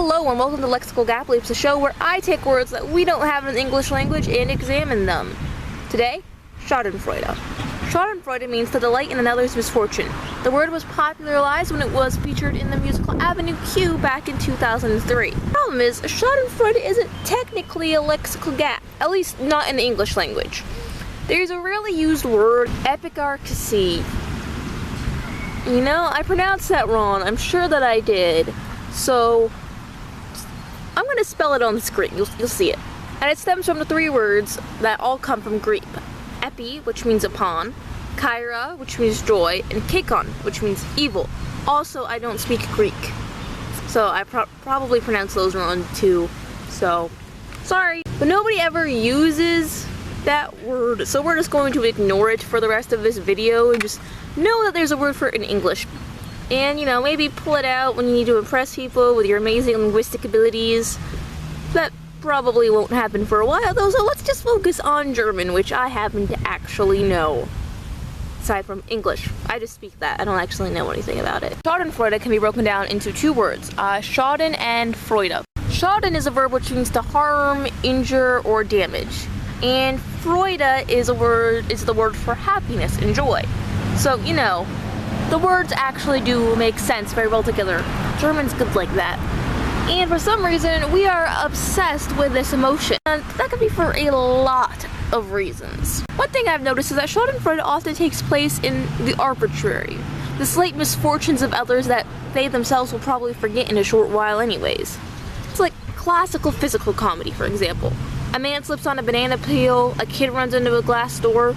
Hello and welcome to Lexical Gap Leaps, a show where I take words that we don't have in the English language and examine them. Today, Schadenfreude. Schadenfreude means to delight in another's misfortune. The word was popularized when it was featured in the musical Avenue Q back in 2003. The problem is, Schadenfreude isn't technically a lexical gap, at least not in the English language. There's a rarely used word, epicarcasy. You know, I pronounced that wrong. I'm sure that I did. So, I'm going to spell it on the screen. You'll see it. And it stems from the three words that all come from Greek. Epi, which means upon, Kyra, which means joy, and Kekon, which means evil. Also, I don't speak Greek. So, I probably pronounced those wrong too. So, sorry. But nobody ever uses that word. So, we're just going to ignore it for the rest of this video and just know that there's a word for it in English. And, you know, maybe pull it out when you need to impress people with your amazing linguistic abilities. That probably won't happen for a while though, so let's just focus on German, which I happen to actually know. Aside from English. I just speak that. I don't actually know anything about it. Schadenfreude can be broken down into two words, Schaden and Freude. Schaden is a verb which means to harm, injure, or damage. And Freude is the word for happiness and joy. So, you know, the words actually do make sense very well together. German's good like that. And for some reason, we are obsessed with this emotion. And that could be for a lot of reasons. One thing I've noticed is that Schadenfreude often takes place in the arbitrary. The slight misfortunes of others that they themselves will probably forget in a short while anyways. It's like classical physical comedy, for example. A man slips on a banana peel, a kid runs into a glass door.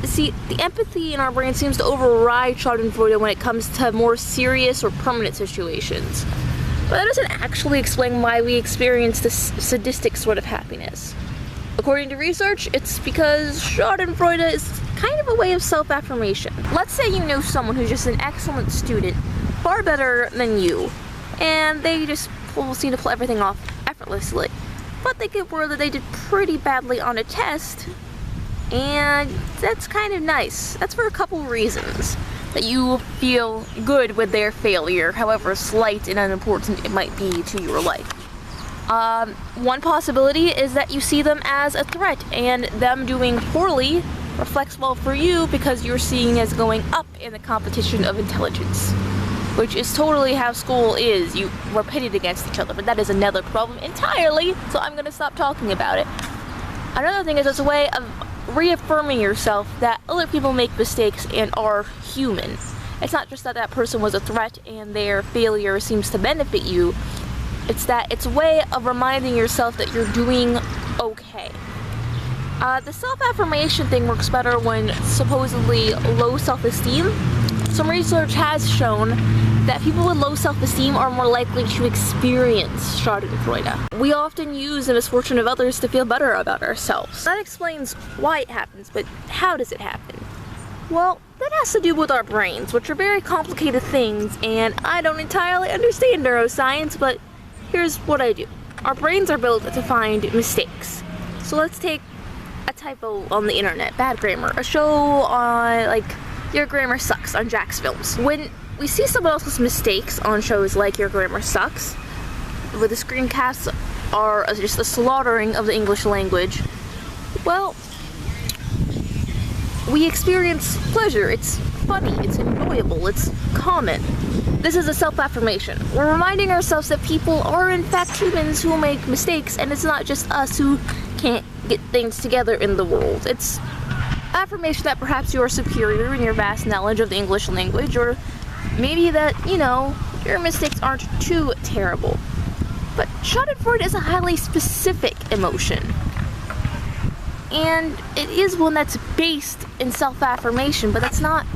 See, the empathy in our brain seems to override Schadenfreude when it comes to more serious or permanent situations. But that doesn't actually explain why we experience this sadistic sort of happiness. According to research, it's because Schadenfreude is kind of a way of self-affirmation. Let's say you know someone who's just an excellent student, far better than you, and they just seem to pull everything off effortlessly. But they get word that they did pretty badly on a test, and that's kind of nice. That's for a couple reasons. That you feel good with their failure, however slight and unimportant it might be to your life. One possibility is that you see them as a threat, and them doing poorly reflects well for you because you're seeing as going up in the competition of intelligence. Which is totally how school is. We're pitted against each other, but that is another problem entirely, so I'm gonna stop talking about it. Another thing is it's a way of reaffirming yourself that other people make mistakes and are human. It's not just that that person was a threat and their failure seems to benefit you. It's that it's a way of reminding yourself that you're doing okay. The self-affirmation thing works better when supposedly low self-esteem. Some research has shown that people with low self-esteem are more likely to experience Schadenfreude. We often use the misfortune of others to feel better about ourselves. That explains why it happens, but how does it happen? Well, that has to do with our brains, which are very complicated things, and I don't entirely understand neuroscience, but here's what I do. Our brains are built to find mistakes. So let's take a typo on the internet, bad grammar, a show on, like, Your Grammar Sucks on Jack's Films. When we see someone else's mistakes on shows like Your Grammar Sucks, where the screencasts are just a slaughtering of the English language, well, we experience pleasure. It's funny, it's enjoyable, it's common. This is a self-affirmation. We're reminding ourselves that people are in fact humans who make mistakes, and it's not just us who can't get things together in the world. It's affirmation that perhaps you are superior in your vast knowledge of the English language, or maybe that, you know, your mistakes aren't too terrible. But Schadenfreude is a highly specific emotion. And it is one that's based in self-affirmation, but that's not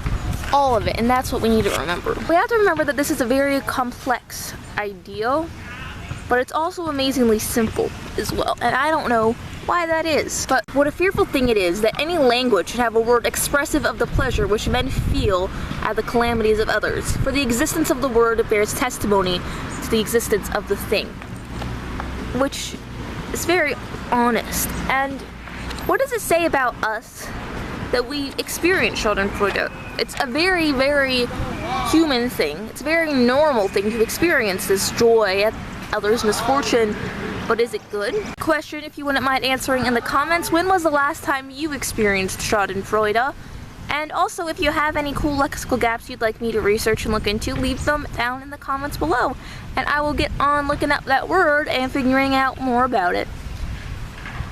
all of it, and that's what we need to remember. We have to remember that this is a very complex ideal, but it's also amazingly simple as well, and I don't know why that is. But what a fearful thing it is that any language should have a word expressive of the pleasure which men feel at the calamities of others. For the existence of the word bears testimony to the existence of the thing. Which is very honest. And what does it say about us that we experience Schadenfreude? It's a very, very human thing. It's a very normal thing to experience this joy at others' misfortune, but is it good? Question, if you wouldn't mind answering in the comments, when was the last time you experienced Schadenfreude? And also, if you have any cool lexical gaps you'd like me to research and look into, leave them down in the comments below. And I will get on looking up that word and figuring out more about it.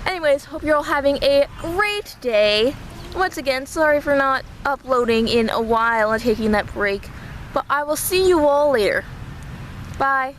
Anyways, hope you're all having a great day. Once again, sorry for not uploading in a while and taking that break. But I will see you all later. Bye.